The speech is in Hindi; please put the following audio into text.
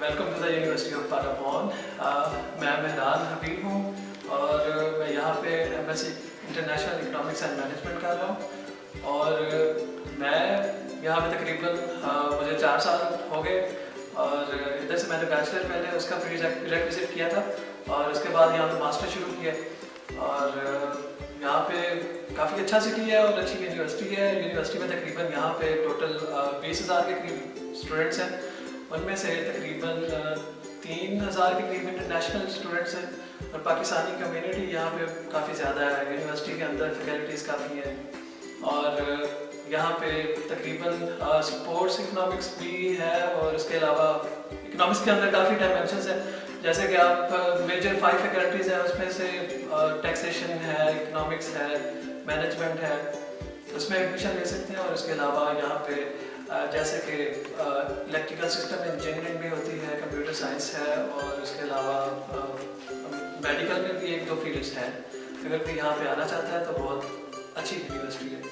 Welcome to the university of Paderborn. मैं मेहरान हबीब हूँ और मैं यहाँ पे MSc international economics and management कर रहा हूँ। और मैं यहाँ पे तकरीबन मुझे 4 साल हो गए और इधर से मैंने बैचलर पहले उसका प्रीरेक्विजिट किया था और उसके बाद यहाँ पे मास्टर शुरू किया। और यहाँ पे काफ़ी अच्छा सिटी है और अच्छी यूनिवर्सिटी है। यूनिवर्सिटी में तकरीबन यहाँ पे टोटल 20,000 के करीब स्टूडेंट्स हैं। उनमें से तकरीबन 3,000 के करीब इंटरनेशनल स्टूडेंट्स हैं और पाकिस्तानी कम्युनिटी यहाँ पे काफ़ी ज़्यादा है। यूनिवर्सिटी के अंदर फैकल्टीज़ काफ़ी हैं और यहाँ पे तकरीबन स्पोर्ट्स इकोनॉमिक्स भी है और इसके अलावा इकोनॉमिक्स के अंदर काफ़ी डायमेंशंस हैं। जैसे कि आप मेजर 5 फैकल्टीज़ हैं, उसमें से टैक्सेशन है, इकोनॉमिक्स है, मैनेजमेंट है, उसमें एडमिशन ले सकते हैं। और इसके अलावा यहाँ पे जैसे कि इलेक्ट्रिकल सिस्टम इंजीनियरिंग भी होती है, कंप्यूटर साइंस है और इसके अलावा मेडिकल में भी 1-2 फील्ड्स हैं। अगर कोई यहाँ पे आना चाहता है तो बहुत अच्छी यूनिवर्सिटी है।